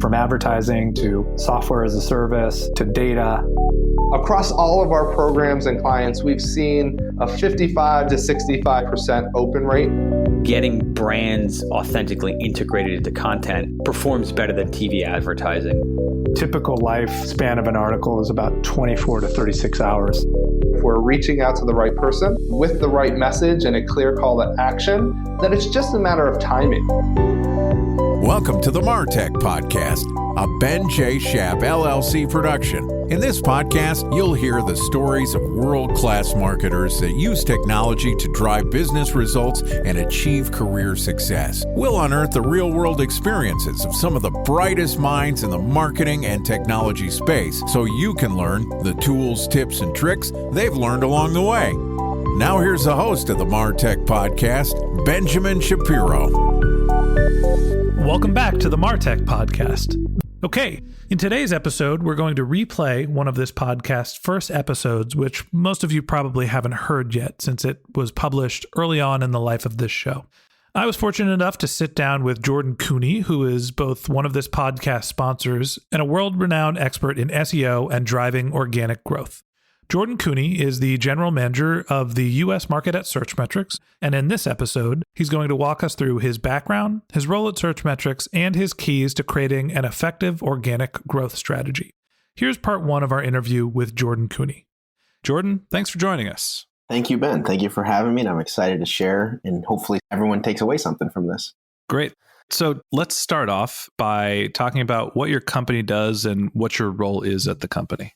From advertising to software as a service to data. Across all of our programs and clients, we've seen a 55 to 65% open rate. Getting brands authentically integrated into content performs better than TV advertising. Typical lifespan of an article is about 24 to 36 hours. If we're reaching out to the right person with the right message and a clear call to action, then it's just a matter of timing. Welcome to the MarTech Podcast, a Ben J. Schaap LLC production. In this podcast, you'll hear the stories of world-class marketers that use technology to drive business results and achieve career success. We'll unearth the real-world experiences of some of the brightest minds in the marketing and technology space so you can learn the tools, tips, and tricks they've learned along the way. Now here's the host of the MarTech Podcast, Benjamin Shapiro. Welcome back to the MarTech Podcast. Okay, in today's episode, we're going to replay one of this podcast's first episodes, which most of you probably haven't heard yet since it was published early on in the life of this show. I was fortunate enough to sit down with Jordan Koene, who is both one of this podcast's sponsors and a world-renowned expert in SEO and driving organic growth. Jordan Koene is the general manager of the U.S. market at Searchmetrics, and in this episode, he's going to walk us through his background, his role at Searchmetrics, and his keys to creating an effective organic growth strategy. Here's part one of our interview with Jordan Koene. Jordan, thanks for joining us. Thank you, Ben. Thank you for having me, and I'm excited to share, and hopefully everyone takes away something from this. Great. So let's start off by talking about what your company does and what your role is at the company.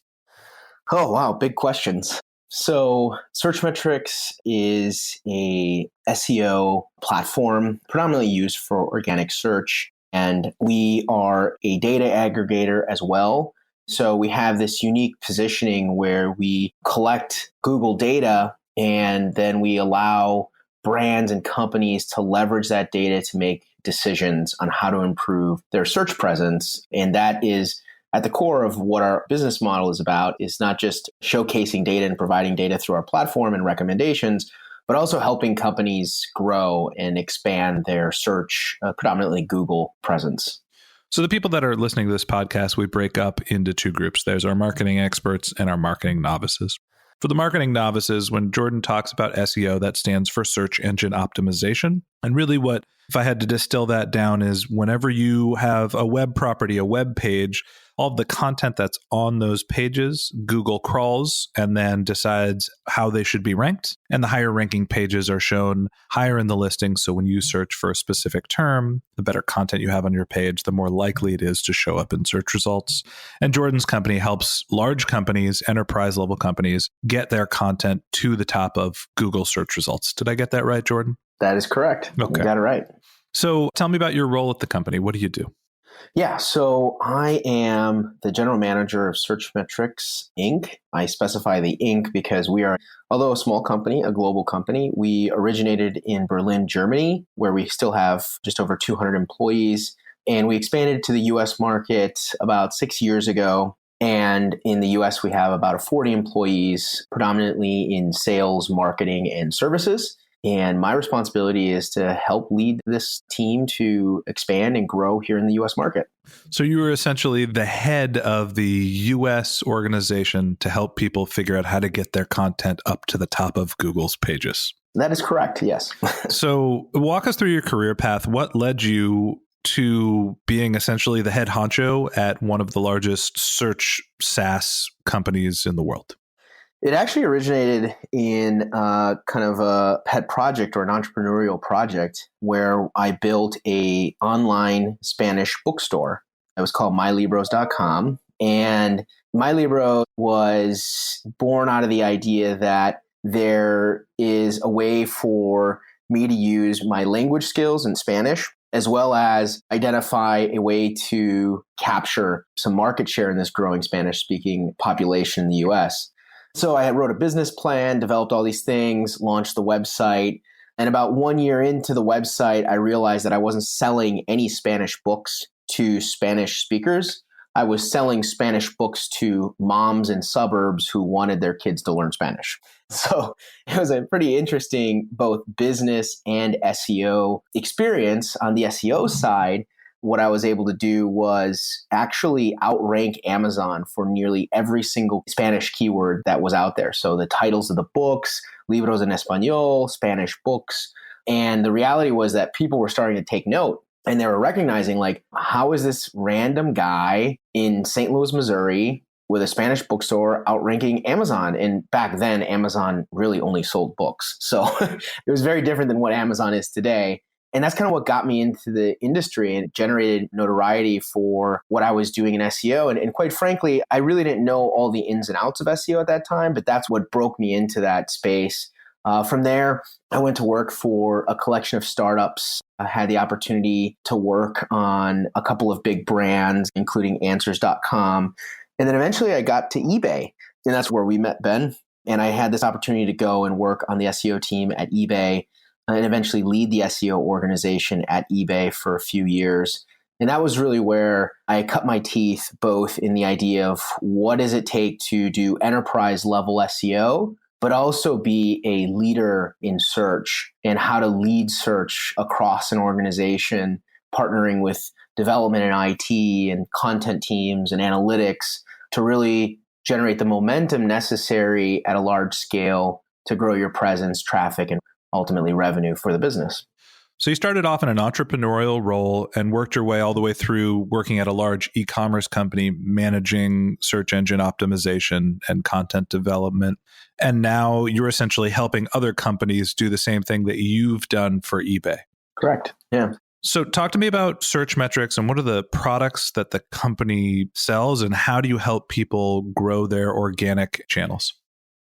Oh, wow. Big questions. So Searchmetrics is a SEO platform predominantly used for organic search. And we are a data aggregator as well. So we have this unique positioning where we collect Google data and then we allow brands and companies to leverage that data to make decisions on how to improve their search presence. And that is at the core of what our business model is about, is not just showcasing data and providing data through our platform and recommendations, but also helping companies grow and expand their search, predominantly Google presence. So the people that are listening to this podcast, we break up into two groups. There's our marketing experts and our marketing novices. For the marketing novices, when Jordan talks about SEO, that stands for search engine optimization. And really what, if I had to distill that down, is whenever you have a web property, a web page, all of the content that's on those pages, Google crawls and then decides how they should be ranked. And the higher ranking pages are shown higher in the listing. So when you search for a specific term, the better content you have on your page, the more likely it is to show up in search results. And Jordan's company helps large companies, enterprise level companies, get their content to the top of Google search results. Did I get that right, Jordan? That is correct. Okay. You got it right. So tell me about your role at the company. What do you do? Yeah, so I am the general manager of Searchmetrics, Inc. I specify the Inc. because we are, although a small company, a global company, we originated in Berlin, Germany, where we still have just over 200 employees. And we expanded to the U.S. market about 6 years ago. And in the U.S., we have about 40 employees, predominantly in sales, marketing, and services. And my responsibility is to help lead this team to expand and grow here in the U.S. market. So you were essentially the head of the U.S. organization to help people figure out how to get their content up to the top of Google's pages. That is correct, yes. So walk us through your career path. What led you to being essentially the head honcho at one of the largest search SaaS companies in the world? It actually originated in kind of a pet project or an entrepreneurial project where I built a online Spanish bookstore. It was called mylibros.com. And MyLibro was born out of the idea that there is a way for me to use my language skills in Spanish, as well as identify a way to capture some market share in this growing Spanish-speaking population in the US. So I wrote a business plan, developed all these things, launched the website. And about 1 year into the website, I realized that I wasn't selling any Spanish books to Spanish speakers. I was selling Spanish books to moms in suburbs who wanted their kids to learn Spanish. So it was a pretty interesting both business and SEO experience. On the SEO side, what I was able to do was actually outrank Amazon for nearly every single Spanish keyword that was out there. So the titles of the books, libros en español, Spanish books. And the reality was that people were starting to take note. And they were recognizing, like, how is this random guy in St. Louis, Missouri with a Spanish bookstore outranking Amazon? And back then, Amazon really only sold books. So it was very different than what Amazon is today. And that's kind of what got me into the industry and generated notoriety for what I was doing in SEO. And quite frankly, I really didn't know all the ins and outs of SEO at that time, but that's what broke me into that space. From there, I went to work for a collection of startups. I had the opportunity to work on a couple of big brands, including Answers.com. And then eventually I got to eBay, and that's where we met, Ben. And I had this opportunity to go and work on the SEO team at eBay and eventually lead the SEO organization at eBay for a few years. And that was really where I cut my teeth, both in the idea of what does it take to do enterprise level SEO, but also be a leader in search and how to lead search across an organization, partnering with development and IT and content teams and analytics to really generate the momentum necessary at a large scale to grow your presence, traffic, and ultimately revenue for the business. So you started off in an entrepreneurial role and worked your way all the way through working at a large e-commerce company, managing search engine optimization and content development. And now you're essentially helping other companies do the same thing that you've done for eBay. Correct. Yeah. So talk to me about Searchmetrics and what are the products that the company sells and how do you help people grow their organic channels?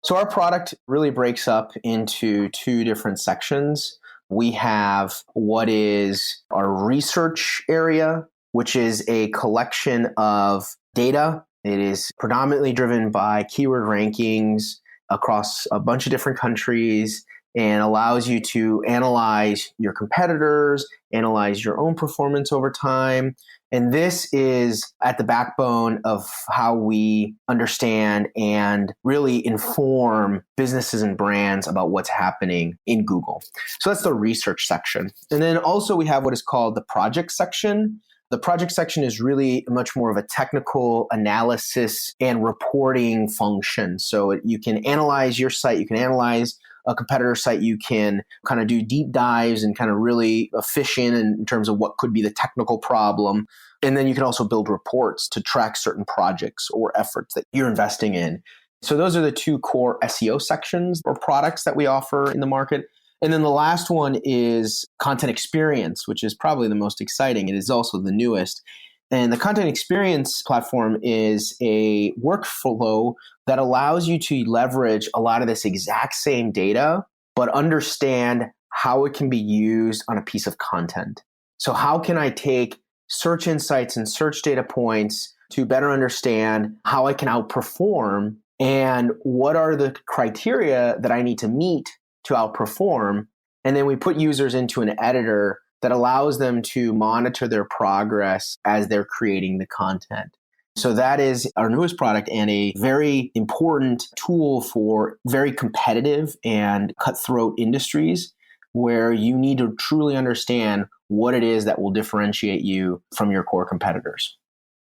So our product really breaks up into two different sections. We have what is our research area, which is a collection of data. It is predominantly driven by keyword rankings across a bunch of different countries and allows you to analyze your competitors, analyze your own performance over time. And this is at the backbone of how we understand and really inform businesses and brands about what's happening in Google. So that's the research section. And then also we have what is called the project section. The project section is really much more of a technical analysis and reporting function. So you can analyze your site, you can analyze a competitor site, you can kind of do deep dives and kind of really fish in terms of what could be the technical problem. And then you can also build reports to track certain projects or efforts that you're investing in. So those are the two core SEO sections or products that we offer in the market. And then the last one is content experience, which is probably the most exciting. It is also the newest. And the content experience platform is a workflow that allows you to leverage a lot of this exact same data, but understand how it can be used on a piece of content. So how can I take search insights and search data points to better understand how I can outperform and what are the criteria that I need to meet to outperform? And then we put users into an editor that allows them to monitor their progress as they're creating the content. So that is our newest product and a very important tool for very competitive and cutthroat industries where you need to truly understand what it is that will differentiate you from your core competitors.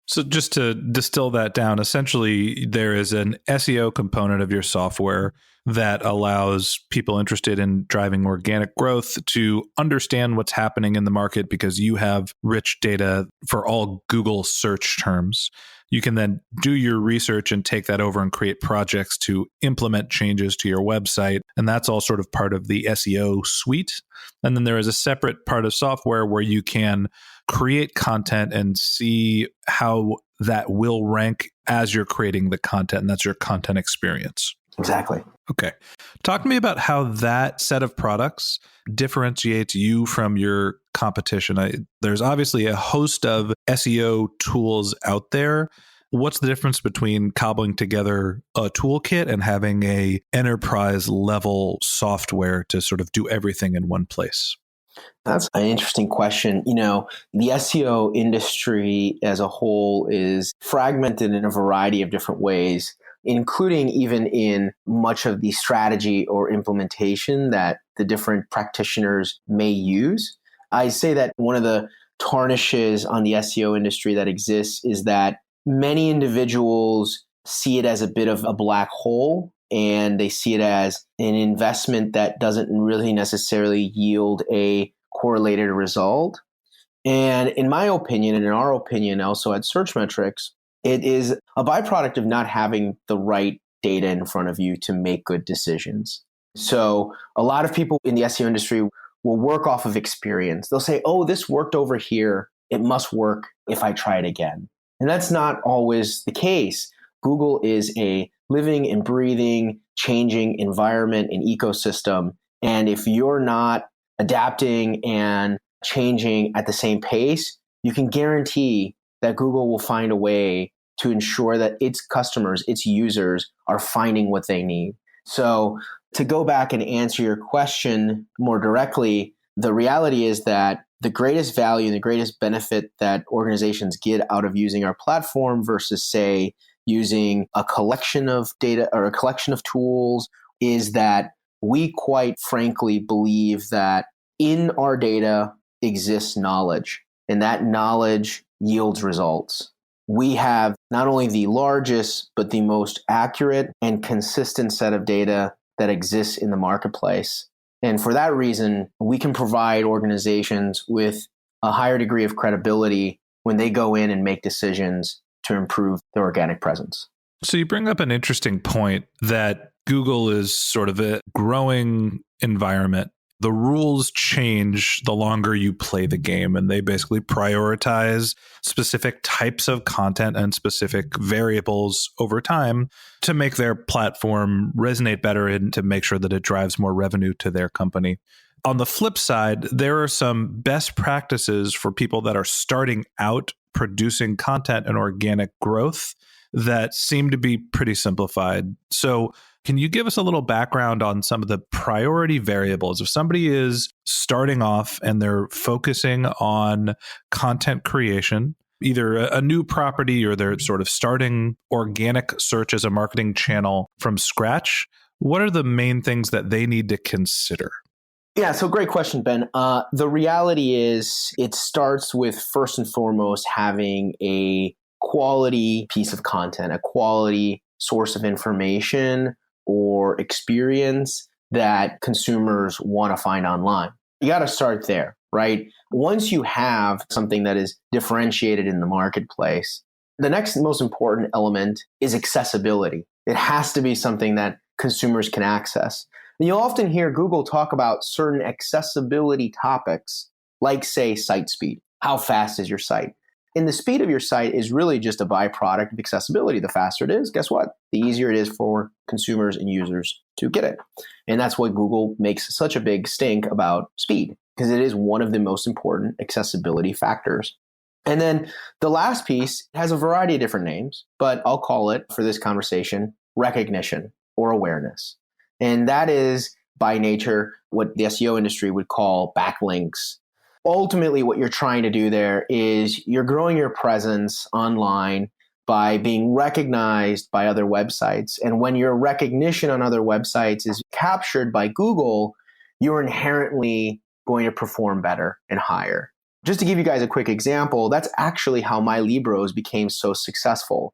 So just to distill that down, essentially there is an SEO component of your software that allows people interested in driving organic growth to understand what's happening in the market because you have rich data for all Google search terms. You can then do your research and take that over and create projects to implement changes to your website. And that's all sort of part of the SEO suite. And then there is a separate part of software where you can create content and see how that will rank as you're creating the content. And that's your content experience. Exactly. Okay. Talk to me about how that set of products differentiates you from your competition. There's obviously a host of SEO tools out there. What's the difference between cobbling together a toolkit and having a enterprise level software to sort of do everything in one place? That's an interesting question. The SEO industry as a whole is fragmented in a variety of different ways, including even in much of the strategy or implementation that the different practitioners may use. I say that one of the tarnishes on the SEO industry that exists is that many individuals see it as a bit of a black hole, and they see it as an investment that doesn't really necessarily yield a correlated result. And in my opinion, and in our opinion also at Searchmetrics, it is a byproduct of not having the right data in front of you to make good decisions. So a lot of people in the SEO industry will work off of experience. They'll say, oh, this worked over here. It must work if I try it again. And that's not always the case. Google is a living and breathing, changing environment and ecosystem. And if you're not adapting and changing at the same pace, you can guarantee that Google will find a way to ensure that its customers, its users are finding what they need. So to go back and answer your question more directly, the reality is that the greatest value and the greatest benefit that organizations get out of using our platform versus, say, using a collection of data or a collection of tools is that we quite frankly believe that in our data exists knowledge, and that knowledge yields results. We have not only the largest, but the most accurate and consistent set of data that exists in the marketplace. And for that reason, we can provide organizations with a higher degree of credibility when they go in and make decisions to improve their organic presence. So you bring up an interesting point that Google is sort of a growing environment. The rules change the longer you play the game, and they basically prioritize specific types of content and specific variables over time to make their platform resonate better and to make sure that it drives more revenue to their company. On the flip side, there are some best practices for people that are starting out producing content and organic growth that seem to be pretty simplified. So can you give us a little background on some of the priority variables? If somebody is starting off and they're focusing on content creation, either a new property or they're sort of starting organic search as a marketing channel from scratch, what are the main things that they need to consider? Yeah, so great question, Ben. The reality is it starts with first and foremost having a quality piece of content, a quality source of information or experience that consumers want to find online. You got to start there, right? Once you have something that is differentiated in the marketplace, the next most important element is accessibility. It has to be something that consumers can access. And you'll often hear Google talk about certain accessibility topics, like, say, site speed. How fast is your site? And the speed of your site is really just a byproduct of accessibility. The faster it is, guess what? The easier it is for consumers and users to get it. And that's why Google makes such a big stink about speed, because it is one of the most important accessibility factors. And then the last piece has a variety of different names, but I'll call it, for this conversation, recognition or awareness. And that is, by nature, what the SEO industry would call backlinks. Ultimately, what you're trying to do there is you're growing your presence online by being recognized by other websites. And when your recognition on other websites is captured by Google, you're inherently going to perform better and higher. Just to give you guys a quick example, that's actually how my Libros became so successful.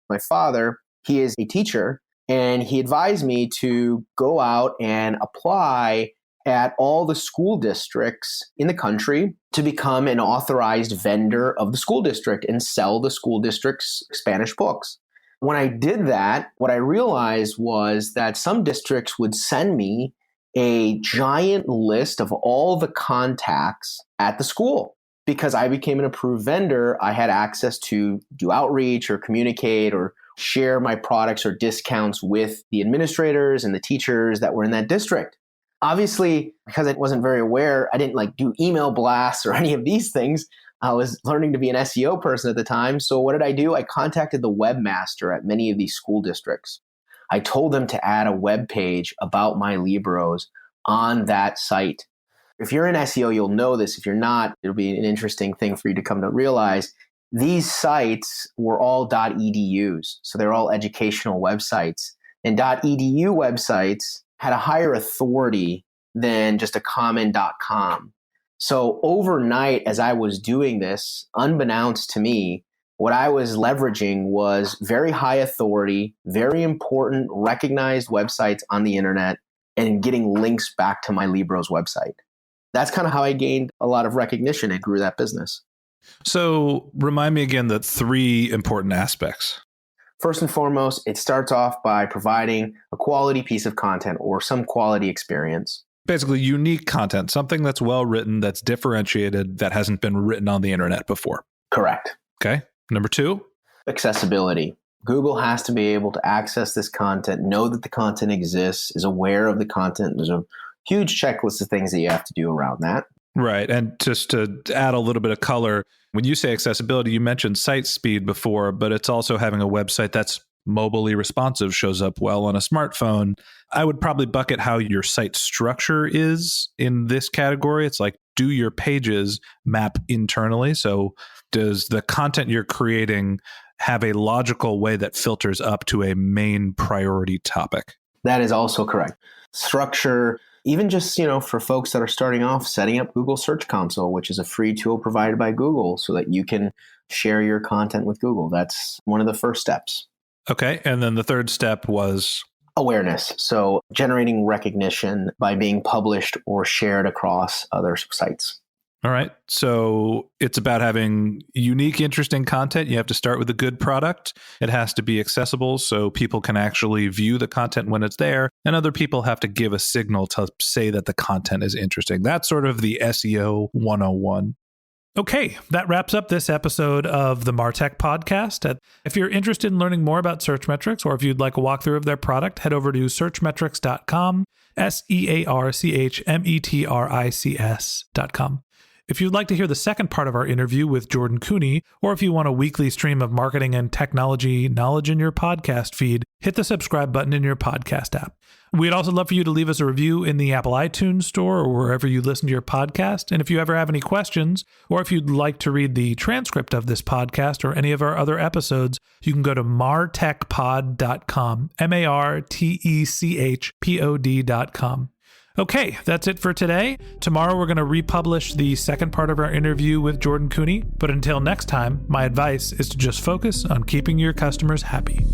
My father, he is a teacher, and he advised me to go out and apply at all the school districts in the country to become an authorized vendor of the school district and sell the school district's Spanish books. When I did that, what I realized was that some districts would send me a giant list of all the contacts at the school. Because I became an approved vendor, I had access to do outreach or communicate or share my products or discounts with the administrators and the teachers that were in that district. Obviously, because I wasn't very aware, I didn't do email blasts or any of these things. I was learning to be an SEO person at the time. So what did I do? I contacted the webmaster at many of these school districts. I told them to add a web page about my Libros on that site. If you're in SEO, you'll know this. If you're not, it'll be an interesting thing for you to come to realize. These sites were all .edus, so they're all educational websites. And .edu websites had a higher authority than just a common .com. So overnight, as I was doing this, unbeknownst to me, what I was leveraging was very high authority, very important, recognized websites on the internet, and getting links back to my Libros website. That's kind of how I gained a lot of recognition and grew that business. So remind me again the 3 important aspects. First and foremost, it starts off by providing a quality piece of content or some quality experience. Basically, unique content, something that's well written, that's differentiated, that hasn't been written on the internet before. Correct. Okay. Number 2? Accessibility. Google has to be able to access this content, know that the content exists, is aware of the content. There's a huge checklist of things that you have to do around that. Right. And just to add a little bit of color, when you say accessibility, you mentioned site speed before, but it's also having a website that's mobilely responsive, shows up well on a smartphone. I would probably bucket how your site structure is in this category. It's like, do your pages map internally? So does the content you're creating have a logical way that filters up to a main priority topic? That is also correct. Structure, even just, for folks that are starting off, setting up Google Search Console, which is a free tool provided by Google so that you can share your content with Google. That's one of the first steps. Okay. And then the third step was? Awareness. So generating recognition by being published or shared across other sites. All right. So it's about having unique, interesting content. You have to start with a good product. It has to be accessible so people can actually view the content when it's there. And other people have to give a signal to say that the content is interesting. That's sort of the SEO 101. Okay, that wraps up this episode of the MarTech podcast. If you're interested in learning more about Searchmetrics, or if you'd like a walkthrough of their product, head over to searchmetrics.com, searchmetrics.com. If you'd like to hear the second part of our interview with Jordan Koene, or if you want a weekly stream of marketing and technology knowledge in your podcast feed, hit the subscribe button in your podcast app. We'd also love for you to leave us a review in the Apple iTunes store or wherever you listen to your podcast. And if you ever have any questions, or if you'd like to read the transcript of this podcast or any of our other episodes, you can go to martechpod.com, martechpod.com. Okay, that's it for today. Tomorrow we're going to republish the second part of our interview with Jordan Koene. But until next time, my advice is to just focus on keeping your customers happy.